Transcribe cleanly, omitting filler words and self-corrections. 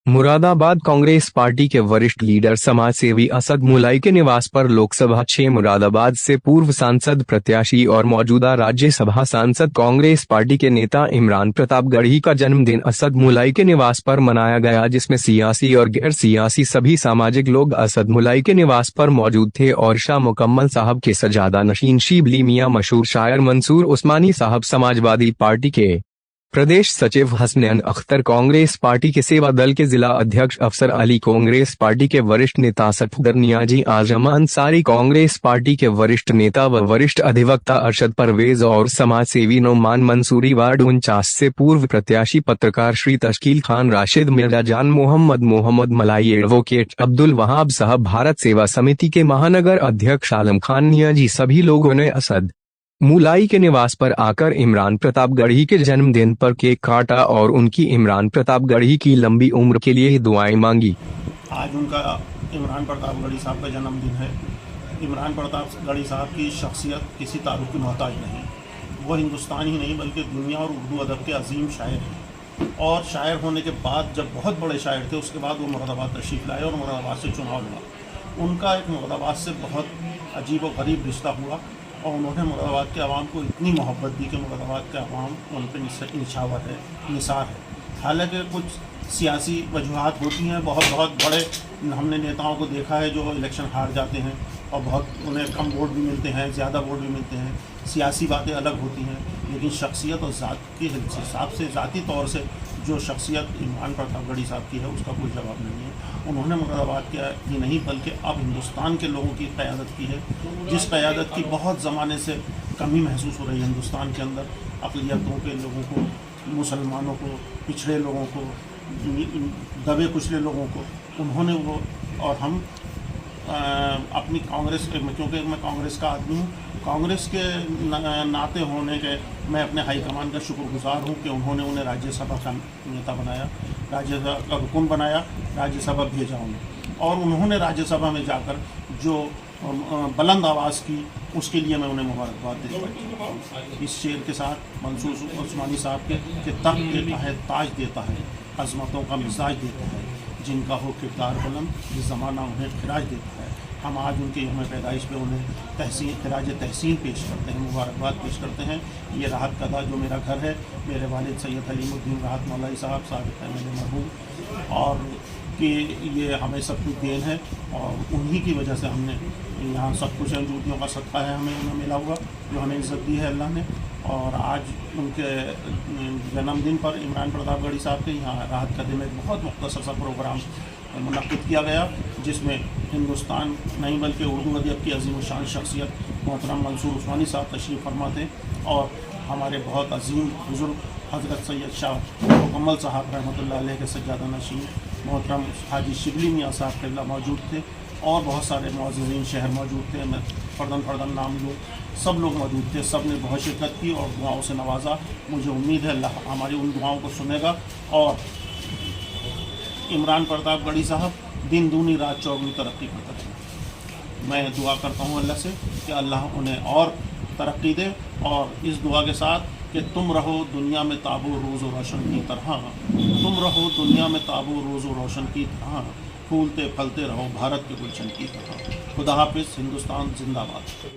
Moradabad Congress party के वरिष्ठ leader समाज सेवी असद मुलाई के निवास पर लोकसभा 6 मुरादाबाद से पूर्व सांसद प्रत्याशी और मौजूदा राज्यसभा सांसद कांग्रेस पार्टी के नेता इमरान प्रताप गढ़ी का जन्मदिन असद मुलाई के निवास पर मनाया गया, जिसमें सियासी और गैर सियासी सभी सामाजिक लोग असद मुलाई के निवास पर मौजूद थे और शाह मुकम्मल साहब के सजादा नशीन शिबली मियां, मशहूर शायर मंसूर उस्मानी साहब, समाजवादी पार्टी के प्रदेश सचिव हसनैन अख्तर, कांग्रेस पार्टी के सेवा दल के जिला अध्यक्ष अफसर अली, कांग्रेस पार्टी के वरिष्ठ नेता सफदर नियाजी आजम अंसारी, कांग्रेस पार्टी के वरिष्ठ नेता व वरिष्ठ अधिवक्ता अरशद परवेज और समाज सेवी नोमान मंसूरी, वार्ड 49 से पूर्व प्रत्याशी पत्रकार श्री तशकील खान, राशिद मिर्जा जान, मोहम्मद मलाई, एडवोकेट अब्दुल वहाब साहब, भारत सेवा समिति के महानगर अध्यक्ष आलम खान नियाजी, सभी लोगों ने असद मुलाई के निवास पर आकर इमरान प्रताप गढ़ी के जन्मदिन पर केक काटा और उनकी इमरान प्रताप गढ़ी की लंबी उम्र के लिए दुआएं मांगी। आज उनका इमरान प्रताप गढ़ी साहब का जन्मदिन है। इमरान प्रताप गढ़ी साहब की शख्सियत किसी तारुफ की मोहताज नहीं। वो हिंदुस्तान ही नहीं बल्कि दुनिया और उर्दू अदब के अजीम शायर हैं। और शायर होने के बाद जब बहुत बड़े शायर थे, उसके बाद वो मुरादाबाद तशरीफ़ लाए और मुरादाबाद से चुनाव लड़ा। उनका एक मुरादाबाद से बहुत अजीब और गरीब रिश्ता हुआ और उन्होंने मुरादाबाद के अवाम को इतनी मोहब्बत दी कि मुरादाबाद के अवाम उन पर निछावर है, निसार है। हालांकि कुछ सियासी वजूहात होती हैं, बहुत बड़े हमने नेताओं को देखा है जो इलेक्शन हार जाते हैं और बहुत उन्हें कम वोट भी मिलते हैं, ज़्यादा वोट भी मिलते हैं। सियासी बातें अलग होती हैं, लेकिन शख्सियत और ज़ात के हिसाब से, ज़ाती तौर से जो शख्सियत इमरान प्रताप गढ़ी साहब की है उसका कोई जवाब नहीं है। उन्होंने मुरादाबाद की नहीं बल्कि अब हिंदुस्तान के लोगों की क़यादत की है, जिस क़यादत की बहुत ज़माने से कमी महसूस हो रही है हिंदुस्तान के अंदर। अक़लियतों के लोगों को, मुसलमानों को, पिछड़े लोगों को, दबे कुचले लोगों को उन्होंने वो, और हम अपनी कांग्रेस, क्योंकि मैं कांग्रेस का आदमी हूँ, कांग्रेस के नाते होने के मैं अपने हाईकमान का शुक्रगुजार हूँ कि उन्होंने उन्हें राज्यसभा का नेता बनाया, राज्यसभा का रुकन बनाया, राज्यसभा भेजा उन्हें, और उन्होंने राज्यसभा में जाकर जो बुलंद आवाज़ की, उसके लिए मैं उन्हें मुबारकबाद देता हूँ। इस शेर के साथ मंसूर उस्मानी साहब के तख्त देता है, ताज देता है, अज़मतों का मिजाज देता है, जिनका हो किरदार बुलंद, ये ज़माना उन्हें खिराज देता है। हम आज उनके यौम पैदाइश पे उन्हें खिराज तहसीन पेश करते हैं, मुबारकबाद पेश करते हैं। ये राहत कदा जो मेरा घर है, मेरे वालिद सैयद अलीमुद्दीन राहत मौलाई साहब साबिक़ है मेरे मरहूम, और कि ये हमें सब कुछ देन है और उन्हीं की वजह से हमने यहाँ सब कुछ है। जूतियों का सदका है हमें उन्हें मिला हुआ, जो हमें इज़्ज़त दी है अल्लाह ने। और आज उनके जन्मदिन पर इमरान प्रताप गढ़ी साहब के यहाँ राहत कदे में एक बहुत मुख्तसर सा प्रोग्राम मुनक़्क़िद किया गया, जिसमें हिंदुस्तान नहीं बल्कि उर्दू अदब की अज़ीम शान शख्सियत मोहतरम मंसूर उस्मानी साहब तशरीफ़ फरमा थे और हमारे बहुत अजीम बुज़ुर्ग हज़रत सैयद शाह मुकम्मल साहब रहमतुल्लाह अलैह के सज्जादा नशीन मोहतरम हाजी शिबली मियां साहब क़िबला मौजूद थे और बहुत सारे मुअज़्ज़िज़ीन शहर मौजूद थे। मैं फ़र्दन नाम लूँ, सब लोग मौजूद थे, सब ने बहुत शिरकत की और दुआओं से नवाजा। मुझे उम्मीद है अल्लाह हमारी उन दुआओं को सुनेगा और इमरान प्रताप गढ़ी साहब दिन दूनी रात चौगुनी तरक्की करते रहें। मैं दुआ करता हूँ अल्लाह से कि अल्लाह उन्हें और तरक्की दे, और इस दुआ के साथ कि तुम रहो दुनिया में ताबो रोज़ रोशन की तरह, तुम रहो दुनिया में ताबो रोज़ रोशन की तरह, फूलते फलते रहो भारत के गुलशन की तरह। खुदा हाफिज़। हिंदुस्तान जिंदाबाद।